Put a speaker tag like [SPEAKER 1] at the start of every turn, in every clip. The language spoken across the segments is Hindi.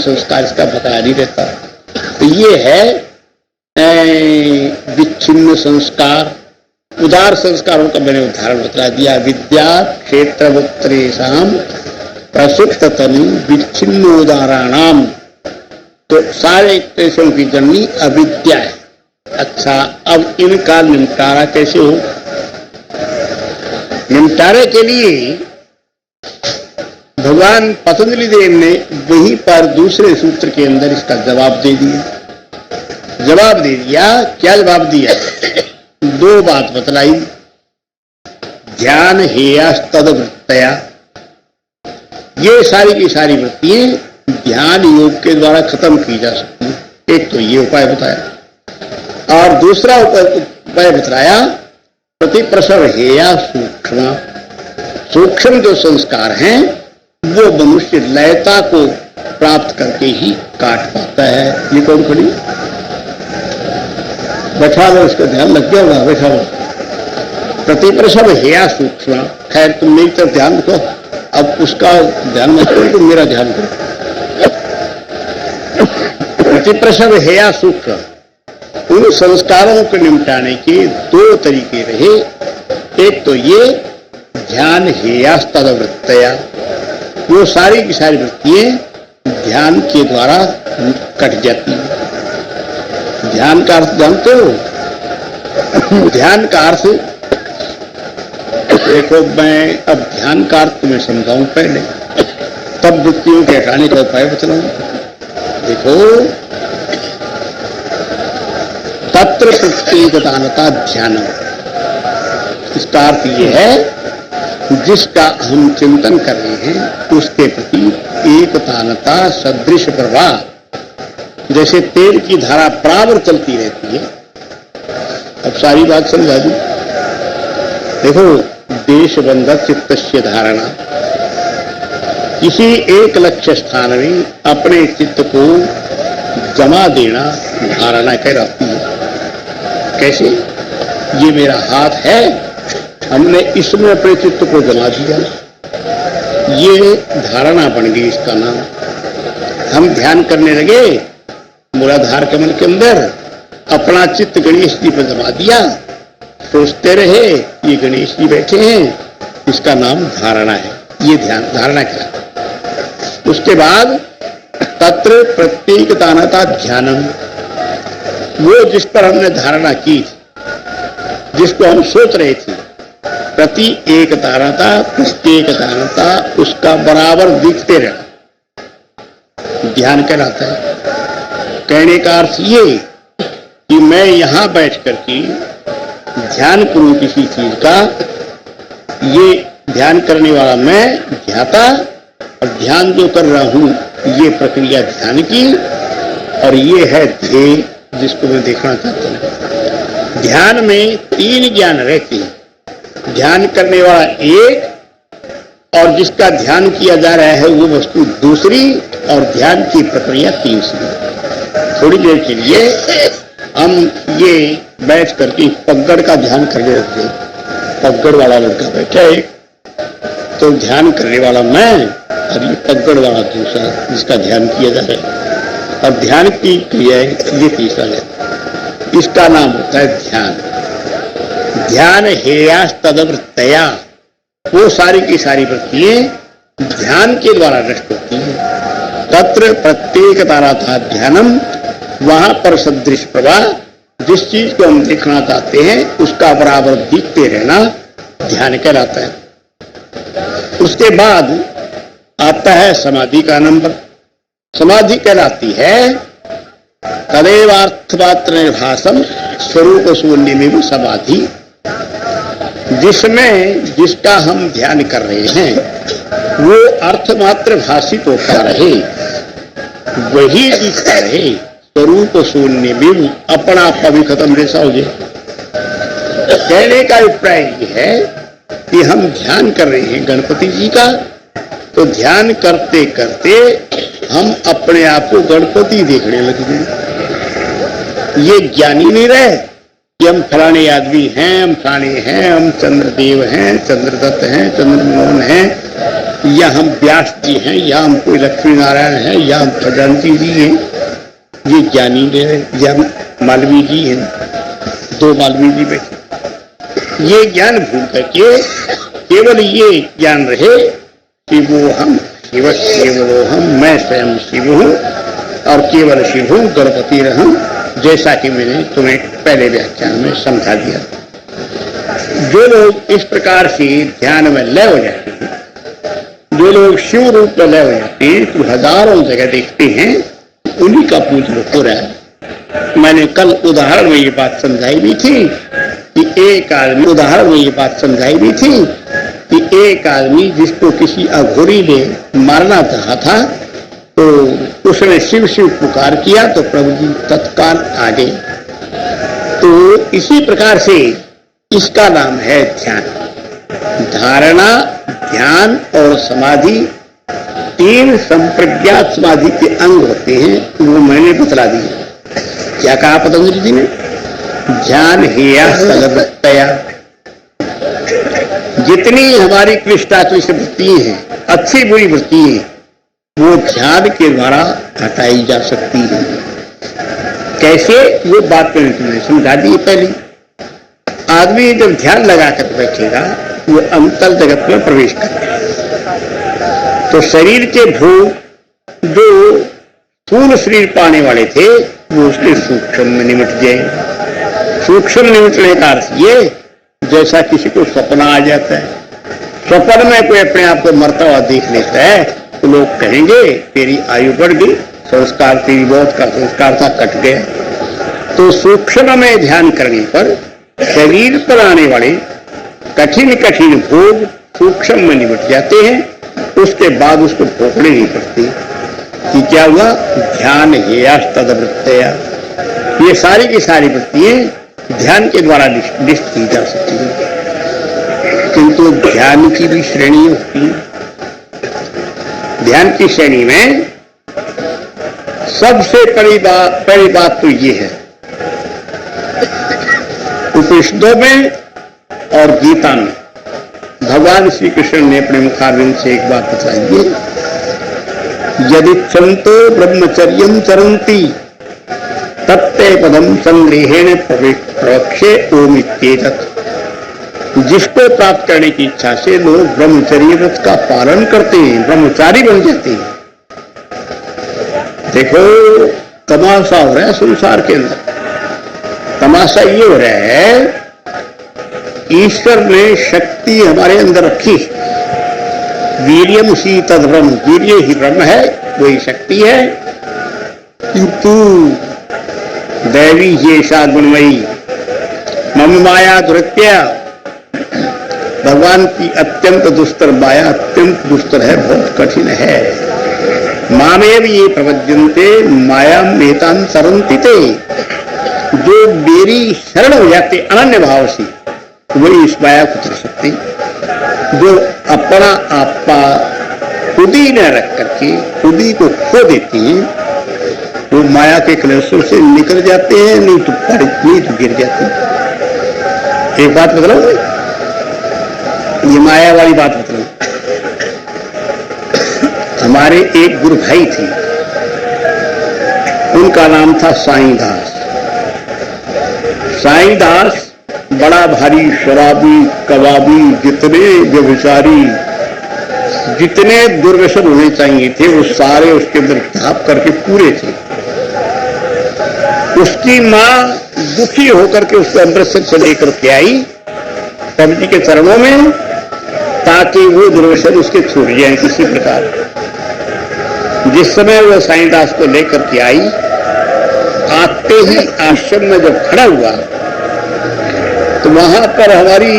[SPEAKER 1] संस्कार इसका बकाया नहीं रहता। तो ये है विच्छिन्न संस्कार। उदार संस्कारों का मैंने उदाहरण बता दिया। विद्या क्षेत्रवत्रेषां प्रसुप्त तनु विच्छिन्न उदाहरणाम। तो सारे क्लेशों की जननी अविद्या है। अच्छा, अब इनका निपटारा कैसे हो? निपटारे के लिए भगवान पतंजलि देव ने वहीं पर दूसरे सूत्र के अंदर इसका जवाब दे दिया। क्या जवाब दिया? दो बात बतलाई। ध्यान हेयस्तद वृत्तया, ये सारी की सारी वृत्तियां ध्यान योग के द्वारा खत्म की जा सकती हैं। एक तो ये उपाय बताया और दूसरा उपाय बताया प्रतिप्रसव हेया सूक्ष्म। सूक्ष्म जो संस्कार हैं वो मनुष्य लयता को प्राप्त करके ही काट पाता है। ये कौन खड़ी? बैठा लो, इसका ध्यान लग गया होगा। बैठा लो। प्रतिप्रसव हेया सूक्ष्म। खैर तुम मेरी तरफ ध्यान रखो, अब उसका ध्यान मत करो, तुम मेरा ध्यान करो। प्रतिप्रसव हेया सूक्ष्म। उन संस्कारों को निपटाने के दो तरीके रहे। एक तो ये ध्यान हेयास्तद वृत्तया, वो सारी की सारी वृत्तियां ध्यान के द्वारा कट जाती हैं। ध्यान का अर्थ जानते हो? ध्यान का अर्थ देखो, मैं अब ध्यान का अर्थ तुम्हें समझाऊं पहले, तब वृत्तियों के हटाने का उपाय बतलाऊं। देखो, तत्र प्रत्येकतानता ध्यान, इसका अर्थ यह है जिसका हम चिंतन कर रहे हैं उसके प्रति एकतानता सदृश प्रवाह। जैसे तेल की धारा बराबर चलती रहती है। अब सारी बात समझा दी। देखो, देशबंध चित्तस्य धारणा, किसी एक लक्ष्य स्थान में अपने चित्त को जमा देना धारणा कहलाती है। कैसे? ये मेरा हाथ है, हमने इसमें अपने चित्त को जमा दिया, ये धारणा बन गई, इसका नाम। हम ध्यान करने लगे, मूलाधार कमल के अंदर अपना चित्त गणेश जी पर जमा दिया, सोचते रहे ये गणेश जी बैठे हैं, इसका नाम धारणा है। ये ध्यान धारणा क्या? उसके बाद तत्र प्रत्येकतानता ध्यानम, वो जिस पर हमने धारणा की, जिसको हम सोच रहे थे, प्रति एकतानता प्रत्येकतानता, उसका बराबर दिखते रहना ध्यान कहलाता है। कहने का अर्थ ये कि मैं यहां बैठ करके ध्यान करूं किसी चीज का, ये ध्यान करने वाला मैं ध्याता, और ध्यान जो कर रहा हूं ये प्रक्रिया ध्यान की, और ये है ध्येय जिसको मैं देखना चाहता हूं। ध्यान में तीन ज्ञान रहते हैं। ध्यान करने वाला एक, और जिसका ध्यान किया जा रहा है वो वस्तु दूसरी, और ध्यान की प्रक्रिया तीसरी। थोड़ी देर के लिए हम ये बैठ करके पगड़ का ध्यान करने लगते। पगड़ वाला लड़का बैठा है, तो ध्यान करने वाला मैं, और ये पगड़ वाला दूसरा जिसका ध्यान किया जा रहा है, और ध्यान की क्रिया ये तीसरा है। इसका नाम होता है ध्यान। ध्यान हेयास्तद वृत्तया, वो सारी की सारी वृत्तियां ध्यान के द्वारा नष्ट होती है। तत्र प्रत्येकतानता ध्यानम, वहां पर सदृश प्रवाह, जिस चीज को हम देखना चाहते हैं उसका बराबर दिखते रहना ध्यान कहलाता है। उसके बाद आता है समाधि का नंबर। समाधि कहलाती है तदेवार्थमात्र निर्भासम स्वरूप शून्य में भी समाधि, जिसमें जिसका हम ध्यान कर रहे हैं वो अर्थमात्र भाषित होता रहे, वही दिखता रहे, स्वरूप शून्य में अपना पवी खत्म जैसा हो जाए। कहने का अभिप्राय ये है कि हम ध्यान कर रहे हैं गणपति जी का, तो ध्यान करते करते हम अपने आप को गणपति देखने लग गए। ये ज्ञानी नहीं रहे कि हम फलाने आदमी हैं, हम फलाने हैं, हम चंद्रदेव हैं, चंद्रदत्त हैं, चंद्रमोहन हैं, या हम व्यास जी हैं, या हम कोई लक्ष्मी नारायण हैं, या हम खजानती जी हैं, ये ज्ञानी ने, या मालवीय जी हैं, दो मालवीय जी बैठे। ये ज्ञान भूल करके केवल ये ज्ञान रहे कि वो हम शिव केवलो हम, मैं स्वयं शिव हूँ और केवल शिव हूँ, गणपति रहूं, जैसा कि मैंने तुम्हें पहले व्याख्यान में समझा दिया। जो लोग इस प्रकार से ध्यान में लय हो जाते हैं, जो लोग शिव रूप में लय हो जाते हैं, तो हजारों जगह देखते हैं उन्हीं का पूजन हो रहा है। मैंने कल उदाहरण में ये बात समझाई भी थी कि एक आदमी, उदाहरण में ये बात समझाई भी थी कि एक आदमी जिसको किसी अघोरी ने मारना चाहा था, तो उसने शिव शिव पुकार किया तो प्रभु जी तत्काल आ गए। तो इसी प्रकार से इसका नाम है ध्यान। धारणा, ध्यान और समाधि तीन संप्रज्ञात समाधि के अंग होते हैं, वो मैंने बतला दिया। क्या कहा पतंजलि जी ने? ध्यान हेया तदवृत्तया। जितनी हमारी क्लिष्टात्वी से वृत्तियां हैं, अच्छी बुरी वृत्तियां, वो ध्यान के द्वारा हटाई जा सकती है। कैसे? वो बात मैंने तुम्हें समझा दी पहले। आदमी जब ध्यान लगाकर बैठेगा, वो अंतर जगत में प्रवेश करेगा, तो शरीर के भोग जो स्थूल शरीर पाने वाले थे, वो उसके सूक्ष्म में निमट जाए। सूक्ष्म निमटने का अर्थ ये, जैसा किसी को सपना आ जाता है, स्वप्न में कोई अपने आप को मरता हुआ देख लेता है, तो लोग कहेंगे तेरी आयु बढ़ गई, संस्कार, तेरी मौत का संस्कार था कट गया। तो सूक्ष्म में ध्यान करने पर शरीर पर आने वाले कठिन कठिन भोग सूक्ष्म में निपट जाते हैं। उसके बाद उसको भोगने नहीं पड़ती कि क्या हुआ? ध्यान हेया तदवृत्तया। ये सारी की सारी वृत्तियां ध्यान के द्वारा निष्ठ की जा सकती है, किंतु ध्यान की भी श्रेणी होती है। ध्यान की श्रेणी में सबसे पहली बात तो ये है, उपनिषदों में और गीता में भगवान श्री कृष्ण ने अपने मुखारविंद से एक बात बताई है, यदि चंतो ब्रह्मचर्यम चरंती तत्ते पदम संग्रहेण प्रवक्षे ओम इत्येतत्। जिसको प्राप्त करने की इच्छा से लोग ब्रह्मचर्य व्रत का पालन करते हैं, ब्रह्मचारी बन जाते हैं। देखो तमाशा हो रहा है संसार के अंदर। तमाशा ये हो रहा है, ईश्वर ने शक्ति हमारे अंदर रखी, वीर्यम सी तद ब्रह्म, वीर्य ही ब्रह्म है, वही शक्ति है, किंतु दैवी ये सा गुणमयी मम माया दुरत्या। भगवान की अत्यंत दुस्तर माया, अत्यंत दुस्तर है, बहुत कठिन है। मामेव ये प्रपद्यन्ते माया मेतान सरन्ति ते। जो मेरी शरण हो जाते अनन्य भाव से, वही इस माया को कर सकते। जो अपना आपा खुद ही न रख करके खुद ही को खो देते हैं, वो माया के कलेशों से निकल जाते हैं, नहीं तो गिर जाते हैं। एक बात बताओ, ये माया वाली बात बताओ। हमारे एक गुरु भाई थे, उनका नाम था साईं दास। साईं दास बड़ा भारी शराबी, कबाबी, जितने व्यभिचारी, जितने दुर्व्यसन होने चाहिए थे, वो सारे उसके अंदर ढाप करके पूरे थे। उसकी माँ दुखी होकर के उसको अमृतसर से लेकर के आई प्रभु जी के चरणों में, ताकि वो दुर्व्यसन उसके छूट जाए किसी प्रकार। जिस समय वो साईं दास को लेकर के आई, आते ही आश्रम में जब खड़ा हुआ, तो वहां पर हमारी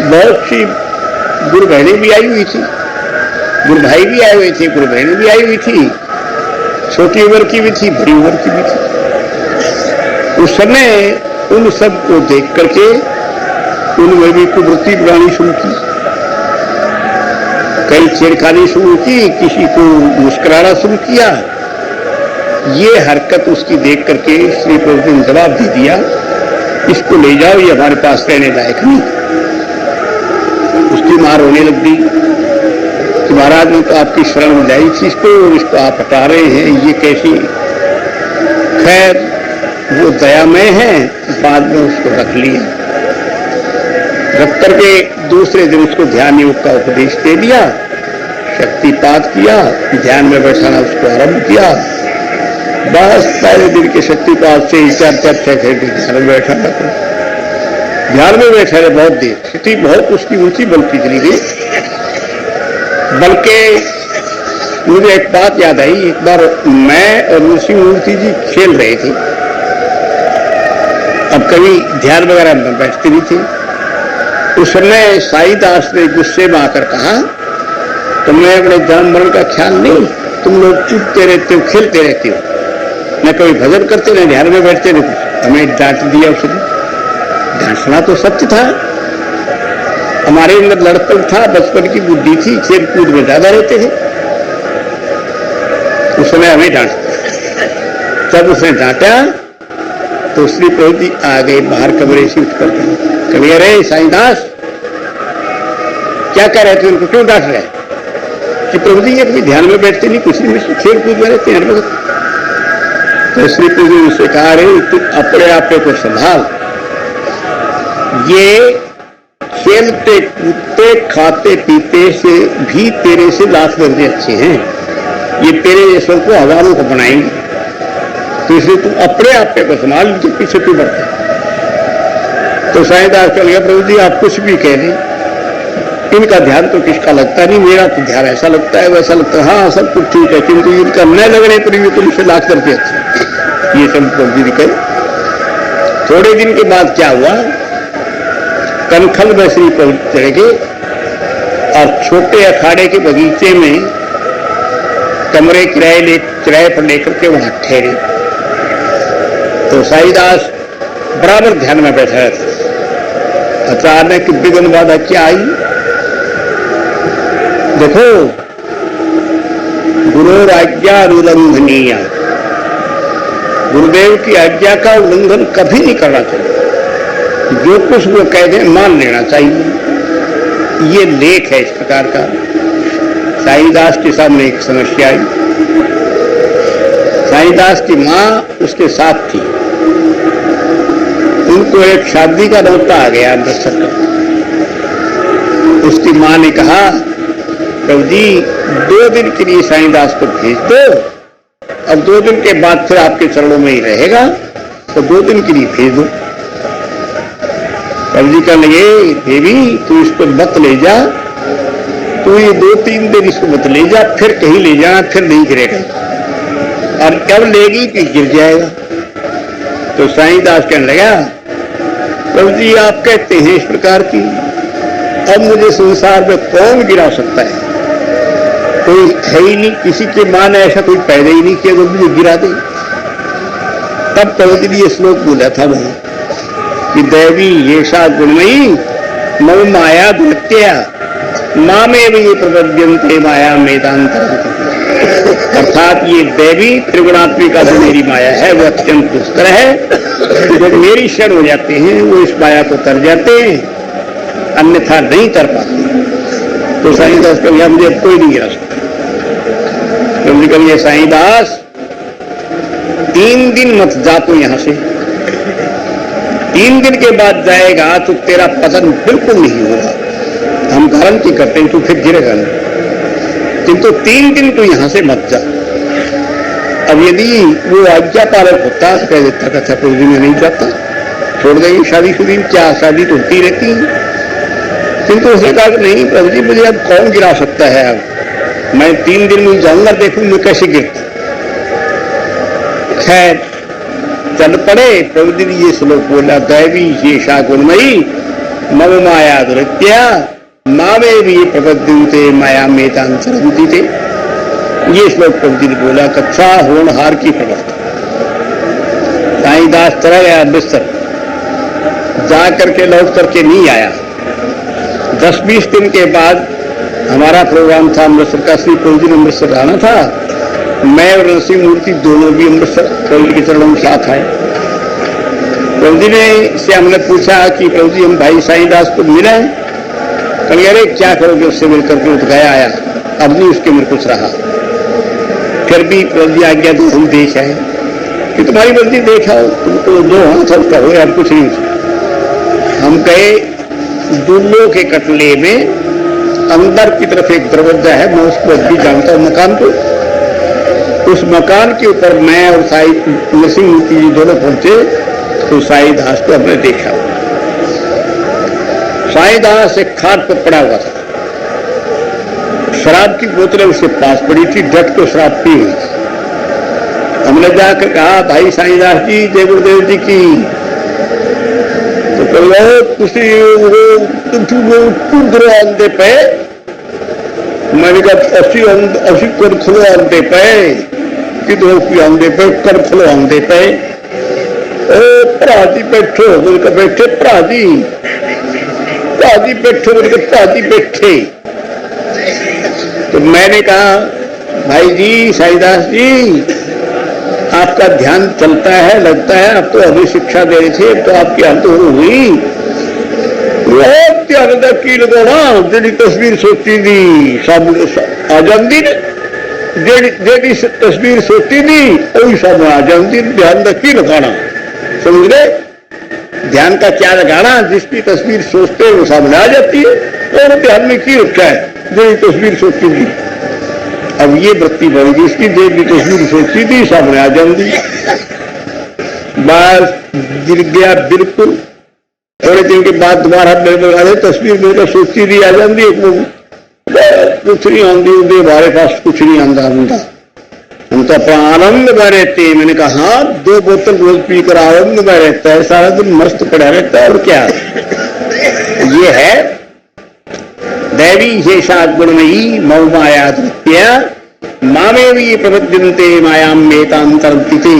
[SPEAKER 1] बहुत सी गुरु बहनें भी आई हुई थी, गुरु भाई भी आए हुए थे, गुरु बहनें भी आई हुई थी, छोटी उम्र की भी थी, बड़ी उम्र की भी थी। उस समय उन सब को देख करके उनमें भी कुवृत्ति बनानी शुरू की, कई छेड़खानी शुरू की, किसी को मुस्कुराना शुरू किया। ये हरकत उसकी देख करके श्री प्रभु ने जवाब दे दिया, इसको ले जाओ, ये हमारे पास रहने लायक नहीं। उसकी मां रोने लग गई कि महाराज ने तो आपकी शरण में लाई थी इसको आप हटा रहे हैं, ये कैसी। खैर वो दयामय है, बाद में उसको रख लिया। रख करके दूसरे दिन उसको ध्यान योग का उपदेश दे दिया, शक्तिपात किया, ध्यान में बैठाना उसको आरंभ किया। बस पहले दिन के शक्तिपात से 4-4-6 घंटे ध्यान में बैठा था। ध्यान में बैठा रहे बहुत देर, स्थिति बहुत उसकी ऊंची बल्कि चली गई। बल्कि मुझे एक बात याद आई, एक बार मैं और ऋषि मूर्ति जी खेल रहे थे। अब कभी ध्यान वगैरह में बैठते नहीं थे। उस समय साईदास ने गुस्से में आकर कहा, तुम्हें अपने जन्म मरण का ख्याल नहीं, तुम लोग चुपते रहते हो, खेलते रहते हो, न कभी भजन करते न ध्यान में बैठते न कुछ। हमें डांट दिया उसने। डांटना तो सत्य था, हमारे अंदर लड़पन था, बचपन की बुद्धि थी, खेल कूद में ज्यादा रहते थे। उस समय हमें डांटा। जब उसने डांटा तो श्री प्रभु जी आ गए बाहर कमरे से उठकर। कभी अरे साईदास क्या कह रहे थे, उनको क्यों डांट रहे? कि प्रभु जी ये कभी ध्यान में बैठते नहीं, कुछ नहीं, खेल कूद में रहते हैं। तो श्री प्रभु जी उससे कहा, अरे तू अपने आप को संभाल, ये खेलते कूदते खाते पीते से भी तेरे से लाख दर्जे अच्छे हैं, ये तेरे जैसों को हजारों को बनाएंगे। तो इसलिए तू अपने आप को संभाल, जो पीछे क्यों बढ़ता है। तो साईदास कह लिया, प्रभु जी आप कुछ भी कह दें, इनका ध्यान तो किसका लगता नहीं, मेरा तो ध्यान ऐसा लगता है वैसा लगता है, हाँ सब कुछ ठीक है, किंतु इनका न लगने पर भी तुमसे लाख करके अच्छा। ये सब प्रभु जी ने कहे। थोड़े दिन के बाद क्या हुआ, कनखल में श्री प्रभु चढ़ गए और छोटे अखाड़े के बगीचे में कमरे किराए पर लेकर के वहां ठहरे। तो साईदास बराबर ध्यान में बैठा था। अचानक विघ्न बाधा क्या आई, देखो गुरु आज्ञा उल्लंघनीय, गुरुदेव की आज्ञा का उल्लंघन कभी नहीं करना चाहिए, जो कुछ वो कह दें मान लेना चाहिए। ये लेख है इस प्रकार का। साईदास के सामने एक समस्या आई। साईदास की मां उसके साथ थी, उनको एक शादी का न्योता आ गया अमृतसर का। उसकी मां ने कहा, प्रभु जी 2 दिन के लिए साईदास को भेज दो, अब 2 दिन के बाद फिर आपके चरणों में ही रहेगा, तो 2 दिन के लिए भेज दो। प्रभु जी कहने लगे, देवी तू इसको मत ले जा, तू ये 2-3 दिन इसको मत ले जा, फिर कहीं ले जाना, फिर नहीं गिरेगा, और कब लेगी कि गिर जाएगा। तो साईदास कहने लगा, प्रभु जी आप कहते हैं इस प्रकार की, अब मुझे संसार में कौन गिरा सकता है, कोई है ही नहीं, किसी के मां ने ऐसा कोई पैदा ही नहीं किया जो मुझे गिरा दे। तब प्रभु जी ने ये श्लोक बोला था वहां कि दैवी येषा गुणमयी मम माया धृत्या मामेव ये प्रपद्यन्ते माया मेदांतर। अर्थात ये देवी त्रिगुणात्मिका जो मेरी माया है वो अत्यंत दुष्कर है, जो मेरी शरण हो जाते हैं वो इस माया को तर जाते हैं, अन्यथा नहीं तर पाते। तो साईदास का भैया मुझे कोई नहीं गिरा सकता। तो कहिए साईदास 3 दिन मत जा तू यहां से, 3 दिन के बाद जाएगा तो तेरा पतन बिल्कुल नहीं होगा, हम गारंटी करते हैं, तू फिर गिरेगा नहीं, किंतु 3 दिन तू यहां से मत जा। अब यदि वो आज्ञा पालक होता तो कह देता कि अच्छा प्रभु जी में नहीं जाता, छोड़ देंगे शादी शुदी, क्या शादी तो होती रहती है। किंतु उसने कहा कि नहीं प्रभु जी मुझे अब कौन गिरा सकता है, अब मैं 3 दिन में जाऊंगा, देखूं मैं कैसे गिरता। खैर चल पड़े। प्रभु जी ने ये श्लोक बोला, दैवी येषा गुणमयी मम माया दुरत्या मावे भी प्रपद्यन्ते माया मेतांतरन्ति थे। ये श्लोक प्रभु जी ने बोला। कक्षा होनहार की प्रवर्तन। साईदास चला गया अमृतसर, जा करके लौट करके नहीं आया। 10-20 दिन के बाद हमारा प्रोग्राम था अमृतसर का, श्री प्रभु जी ने अमृतसर आना था। मैं और नरसिंह मूर्ति दोनों भी अमृतसर प्रभु जी के चरणों में साथ आए। प्रभु जी ने से हमने पूछा कि प्रभु जी हम भाई साईदास को मिले, कभी अरे क्या करोगे उससे मिलकर के, तो गया आया अब नहीं उसके मेरे कुछ रहा। फिर भी प्रभु जी आज्ञा तो हम देख है कि तुम्हारी मर्जी देखा, तुमको जो हाथ उसका हो, अब कुछ नहीं। हम गए दुल्लो के कटले में, अंदर की तरफ एक दरवाजा है, मैं उसको भी जानता हूँ मकान को। उस मकान के ऊपर मैं और साई नरसिंह मूर्ति जी दोनों पहुंचे तो साई दास को हमने देखा। साई दास एक खाट पर पड़ा हुआ था, शराब की बोतलें उसके पास पड़ी थी, डट को शराब पी हुई थी। हमने जाकर कहा, भाई साई दास जी, जय गुरुदेव जी की। तो आंदे पे मैंने कहा असी कर खुलो आंदे पे किधरों की आंदे पे कर खुलो आंदे पे। ओ भरा जी बैठो, बोलकर बैठे भरा जी बैठो, बोलकर भरा जी बैठे। तो मैंने कहा, भाई जी साईदास जी, आपका ध्यान चलता है, लगता है, आप तो अभी शिक्षा दे रहे थे, तो आपकी अंत हुई। ध्यान की लगाना, जी तस्वीर सोची थी सब आ जाती ने, जी तस्वीर सोची थी वही सब आ जाती। ध्यान की लगाना, समझ गए? ध्यान का क्या लगाना, जिसकी तस्वीर सोचते वो सामने आ जाती है, और ध्यान में की रखा है, जी तस्वीर सोची थी। अब ये वृत्ति बढ़ेगी, इसकी देव की तस्वीर सोची थी सामने आ जाती। बस गिर गया बिल्कुल। थोड़े दिन के बाद दोबारा मेरे तस्वीर मेरे सोची थी आ जाती, कुछ नहीं आती, हमारे पास कुछ नहीं आंदा होता, हम तो अपना आनंद में रहते हैं। मैंने कहा, हाँ, 2 बोतल रोज पीकर आनंद में रहता है, सारा दिन मस्त पड़ा रहता है, और क्या ये है दैवी शेषा गुणमयी मऊ माया धृत्या मामे भी प्रबद्धन्ते मायाम मेतांतरंतिते।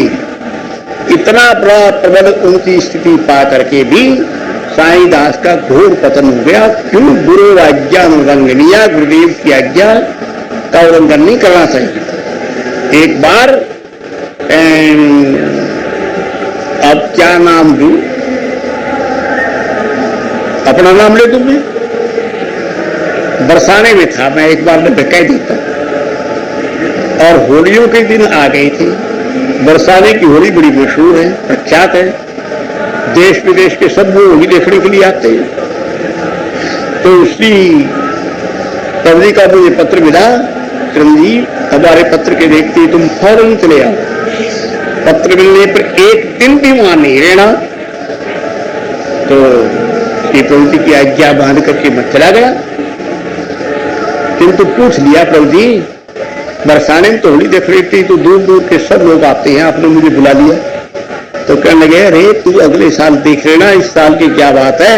[SPEAKER 1] इतना बड़ा प्रबल उनकी स्थिति पा करके भी साईं दास का घोर पतन हो गया। क्यों? गुरु आज्ञा उल्लंघन लिया, गुरुदेव की आज्ञा का उल्लंघन नहीं करना चाहिए। एक बार अब क्या नाम दूं, अपना नाम ले दूं मैं? बरसाने में था मैं, एक बार मैं कह देता। और होलियों के दिन आ गए थे। बरसाने की होली बड़ी मशहूर है, प्रख्यात है, देश विदेश के सब लोग होली देखने के लिए आते हैं। तो उसी प्रभु का मुझे पत्र मिला, चिरंजीव हमारे पत्र के देखते तुम फौरन चले आओ। पत्र मिलने पर एक दिन भी वहां नहीं रहना। तो प्रभु जी की आज्ञा बांध करके मैं चला गया। किंतु पूछ लिया, प्रभु जी बरसाने में तो होली देख रही थी, तो दूर दूर के सब लोग आते हैं, आपने मुझे बुला लिया। तो कहने लगे, अरे तू अगले साल देख लेना, इस साल की क्या बात है,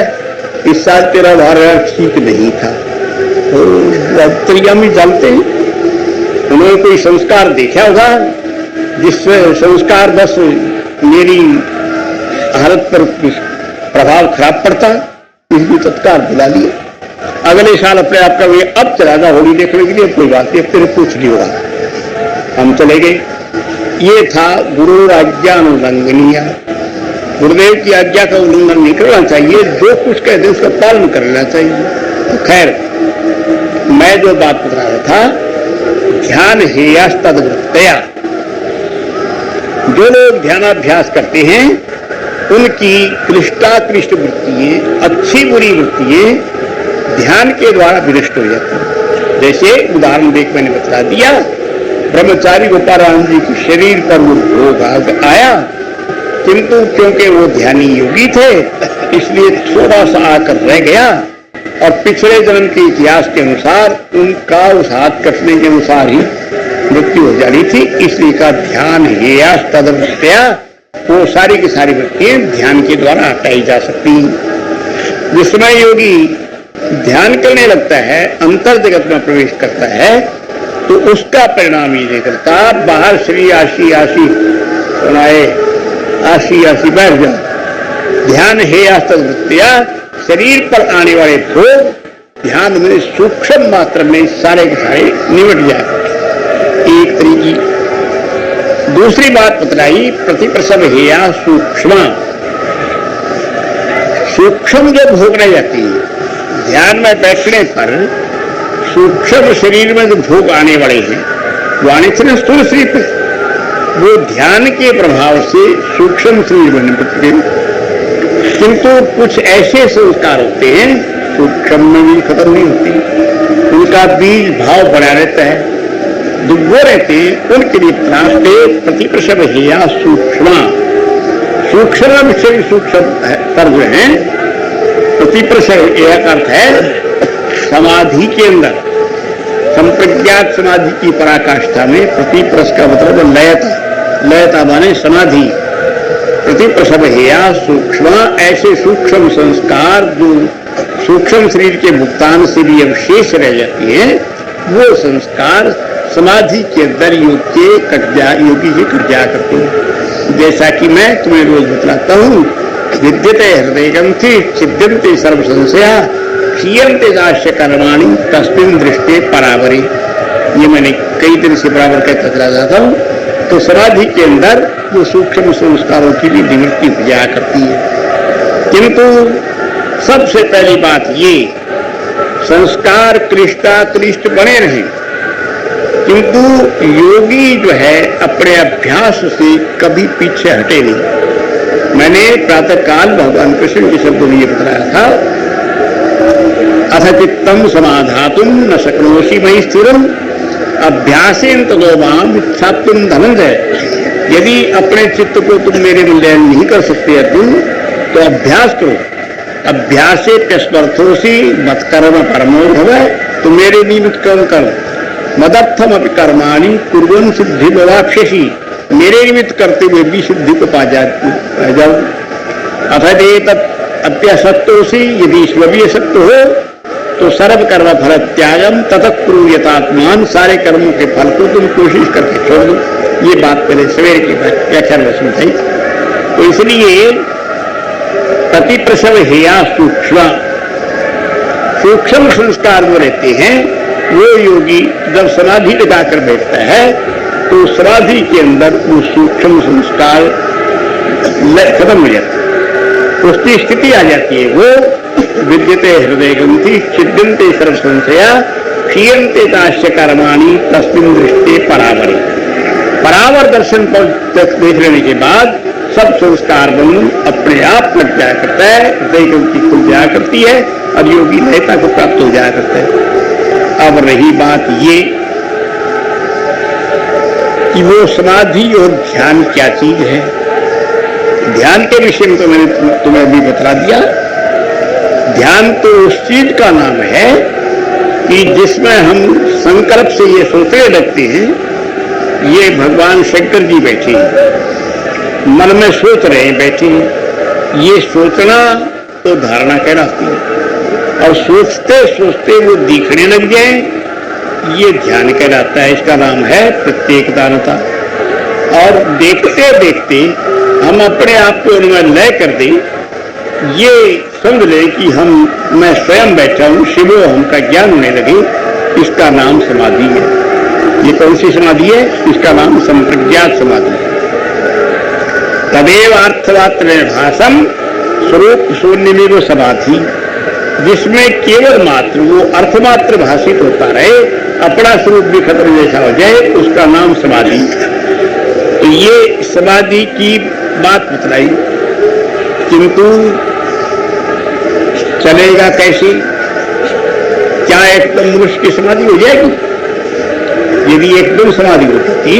[SPEAKER 1] इस साल तेरा व्यवहार ठीक नहीं था। तो तरियामी जानते हैं, उन्होंने कोई संस्कार देखा होगा जिससे संस्कार बस मेरी हालत पर प्रभाव खराब पड़ता, इसलिए तत्काल बुला लिया। अगले साल अपने आप का अब चला गया होली देखने के लिए, कोई बात नहीं, अब तेरे पूछ लिया होगा। हम चले गए। ये था गुरु आज्ञा अनुलंघनीय। गुरुदेव की आज्ञा का उल्लंघन नहीं करना चाहिए, जो कुछ कहते उसका पालन कर लेना चाहिए। तो खैर, मैं जो बात बता रहा था, ध्यान हेयस तद्वृत्तया, जो लोग ध्यानाभ्यास करते हैं उनकी क्लिष्टाक्लिष्ट वृत्तियां, अच्छी बुरी वृत्तियां ध्यान के द्वारा विनष्ट हो जाती है। जैसे उदाहरण देख मैंने बता दिया, ब्रह्मचारी गोपाराम जी के शरीर पर वो भोग आया, किंतु क्योंकि वो ध्यानी योगी थे इसलिए थोड़ा सा आकर रह गया, और पिछले जन्म के इतिहास के अनुसार उनका उस हाथ कटने के अनुसार ही मृत्यु हो जानी थी। इसलिए का ध्यान हेयस तद्वृत्तया, वो सारी की सारी वृत्तियां ध्यान के द्वारा हटाई जा सकती। जिस समय योगी ध्यान करने लगता है, अंतर जगत में प्रवेश करता है, तो उसका परिणाम ये निकलता, बाहर श्री आशी आशी सुनाए, आशी आशी बैठ जाओ। ध्यान हेयस तद्वृत्तया, शरीर पर आने वाले भोग ध्यान में सूक्ष्म मात्रा में सारे के सारे निमट जाए। एक तरीकी दूसरी बात बतलाई, प्रतिप्रसव हेया सूक्ष्म, सूक्ष्म जो भोग रह जाती है ध्यान में बैठने पर, सूक्ष्म शरीर में जो भोग आने वाले हैं वो आने थे ना स्थूल शरीर पे, वो ध्यान के प्रभाव से सूक्ष्म शरीर बने पड़ते हैं। किंतु कुछ ऐसे संस्कार होते हैं सूक्ष्म में भी खत्म नहीं होती, उनका बीज भाव बना रहता है, दुग्गो रहते हैं। उनके लिए प्राप्त प्रतिप्रसव हेया सूक्ष्म, सूक्ष्म विषय सूक्ष्म सर्व है। प्रतिप्रसव एक अर्थ है समाधि के अंदर, संप्रज्ञात समाधि की पराकाष्ठा में प्रतिप्रस का मतलब लयता, लयता माने समाधि। प्रतिप्रसव हेया सूक्ष्म, ऐसे सूक्ष्म संस्कार जो सूक्ष्म शरीर के भुगतान से भी अवशेष रह जाती हैं, वो संस्कार समाधि के अंदर योगी से कट जाया करते हैं। जैसा कि मैं तुम्हें रोज बतलाता हूँ, विद्यते हृदय ग्रंथि छिद्यन्ते सर्व संशया क्षीयन्ते दास्य कर्माणि तस्मिन् दृष्टे परावरे। ये मैंने कई दिन से बराबर कहता चला जाता हूँ। तो समाधि के अंदर वो सूक्ष्म संस्कारों की भी निवृत्ति हो जाया करती है। किंतु सबसे पहली बात ये, संस्कार कृष्टाकृष्ट बने रहें, किंतु योगी जो है अपने अभ्यास से कभी पीछे हटे नहीं। मैंने प्रातः काल भगवान कृष्ण के शब्दों में ये बताया था, अथ चित्तम समाधातुम न शक्नोषि मयि स्थिरम अभ्यासेन ततो माम विच्छाप्तुम धनंजय। यदि अपने चित्त को तुम मेरे में लय नहीं कर सकते अर्जुन, तो अभ्यास करो। अभ्यासे प्यस्मर्थोषि मत्कर्म परमो भवः, तो मेरे निमित्त कर्म करो। मदर्थम अपि कर्माणि कुर्वन् सिद्धि भवाप्स्यसि, मेरे निमित्त करते हुए भी सिद्धि को पा जाओ। अथेतत् अप्यसक्तोषि, यदि इसमें भी असक्त हो तो सर्व कर्म फल त्यागम ततः कुरु यथात्मान, सारे कर्मों के फल को तुम कोशिश करके छोड़ दो। ये बात पहले सवेरे की व्याख्यान में समझाई। तो इसलिए प्रतिप्रसव हेया सूक्ष्म, सूक्ष्म संस्कार जो रहते हैं वो योगी जब समाधि लगाकर बैठता है तो समाधि के अंदर वो सूक्ष्म संस्कार खत्म हो जाता है, उसकी स्थिति आ जाती है। वो विद्यते हृदय ग्रंथि छिद्यन्ते सर्व संशया क्षीयन्ते दास्य कर्माणि तस्मिन् दृष्टे परावरे। परावर दर्शन पर देख लेने के बाद सब संस्कार बंधन अपने आप लग जाया करता है, हृदय ग्रंथि खुल जाया करती है और योगी लयता को प्राप्त हो जाया करता है। अब रही बात ये कि वो समाधि और ध्यान क्या चीज है। ध्यान के विषय में तो मैंने तुम्हें अभी बता दिया। ध्यान तो उस चीज का नाम है कि जिसमें हम संकल्प से ये सोचने लगते हैं, ये भगवान शंकर जी बैठे हैं, मन में सोच रहे हैं बैठे हैं। ये सोचना तो धारणा कहलाती है, और सोचते सोचते वो दिखने लग जाए, ये ध्यान कहलाता है। इसका नाम है प्रत्येकदानता। और देखते देखते हम अपने आप को उनमें लय कर दें, ये समझ ले कि मैं स्वयं बैठा हूं, शिवो हम का ज्ञान होने लगे, इसका नाम समाधि है। ये कौन सी समाधि है? इसका नाम संप्रज्ञात समाधि है। तदेव अर्थमात्र निर्भासम स्वरूप शून्य में वो समाधि, जिसमें केवल मात्र वो अर्थमात्र भाषित होता रहे, अपना स्वरूप भी खत्म जैसा हो जाए, उसका नाम समाधि। तो ये समाधि की बात बतलाई, किंतु चलेगा कैसे? क्या एकदम मनुष्य की समाधि हो जाएगी? यदि एकदम समाधि होती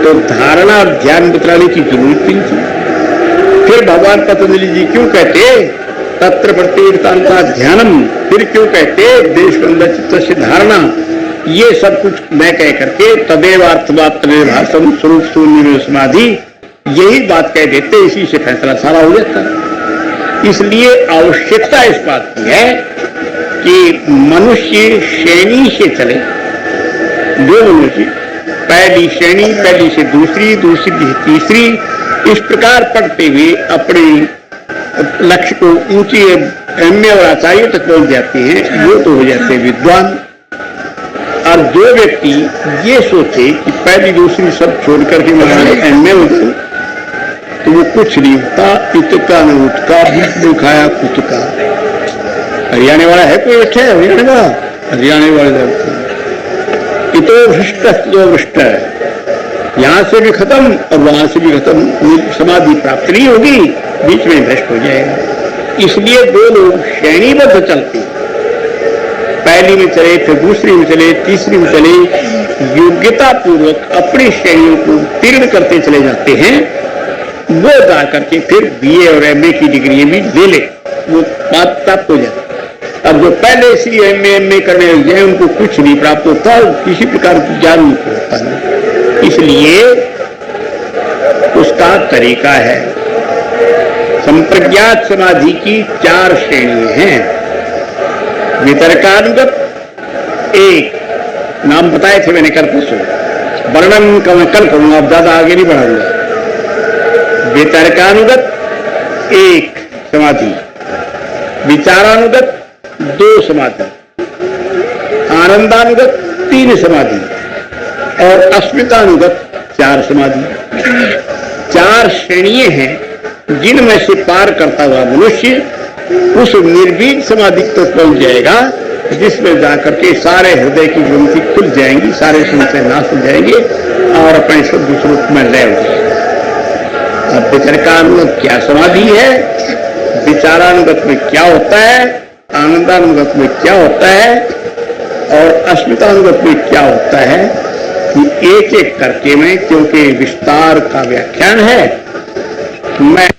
[SPEAKER 1] तो धारणा और ध्यान बतलाने की जरूरत नहीं थी। फिर भगवान पतंजलि जी क्यों कहते तत्र प्रत्येकता ध्यानम, फिर क्यों कहते देशबंध चित्त से धारणा? ये सब कुछ मैं कह करके तदेव अर्थमात्र निर्भासम स्वरूप शून्य में समाधि, यही बात कह देते, इसी से फैसला सारा हो जाता है। इसलिए आवश्यकता इस बात की है कि मनुष्य श्रेणी से चले। जो मनुष्य पहली श्रेणी, पहली से दूसरी, दूसरी से तीसरी, इस प्रकार पढ़ते हुए अपने लक्ष्य को ऊंची एमए और आचार्य तक पहुंच जाते हैं, वो तो हो जाते हैं विद्वान। और जो व्यक्ति ये सोचे कि पहली दूसरी सब छोड़ करके मैं एमए हो जाऊं, तो वो कुछ नहीं होता। इतका न उठका, बीच में खाया कुछ का। हरियाणा वाला है कोई अच्छा है? हरियाणा का हरियाणे वाले दर्शन, इतो भ्रष्ट तो भ्रष्ट, यहां से भी खत्म और वहां से भी खत्म, समाधि प्राप्त नहीं होगी, बीच में भ्रष्ट हो जाएगा। इसलिए दो लोग श्रेणीबद्ध चलते, पहली में चले, फिर दूसरी में चले, तीसरी में चले, योग्यता पूर्वक अपनी श्रेणियों को उत्तीर्ण करते चले जाते हैं, वो जा करके फिर बीए और एमए की डिग्री भी ले ले, वो बात प्राप्त हो जाती। अब जो पहले सी एमए करने लग जाए उनको कुछ नहीं प्राप्त होता, किसी प्रकार की ज्ञान नहीं होता है। इसलिए उसका तरीका है। संप्रज्ञात समाधि की 4 श्रेणियां हैं। वितर्कानुगत एक, नाम बताए थे मैंने कल परसों, वर्णन कल करूंगा, अब ज्यादा आगे नहीं बढ़ाऊंगा। वितर्कानुगत एक समाधि, विचारानुगत 2 समाधि, आनंदानुगत 3 समाधि और अस्मितानुगत 4 समाधि। 4 श्रेणियां हैं जिनमें से पार करता हुआ मनुष्य उस निर्भीक समाधि तक पहुंच जाएगा, जिसमें जाकर के सारे हृदय की ग्रंथि खुल जाएंगी, सारे संशय नाश हो जाएंगे और अपने शुद्ध स्वरूप में लय हो जाएंगे। अब वितर्कानुगत क्या समाधि है, विचारानुगत में क्या होता है, आनंदानुगत में क्या होता है और अस्मितानुगत में क्या होता है, कि एक एक करके मैं, क्योंकि विस्तार का व्याख्यान है, मैं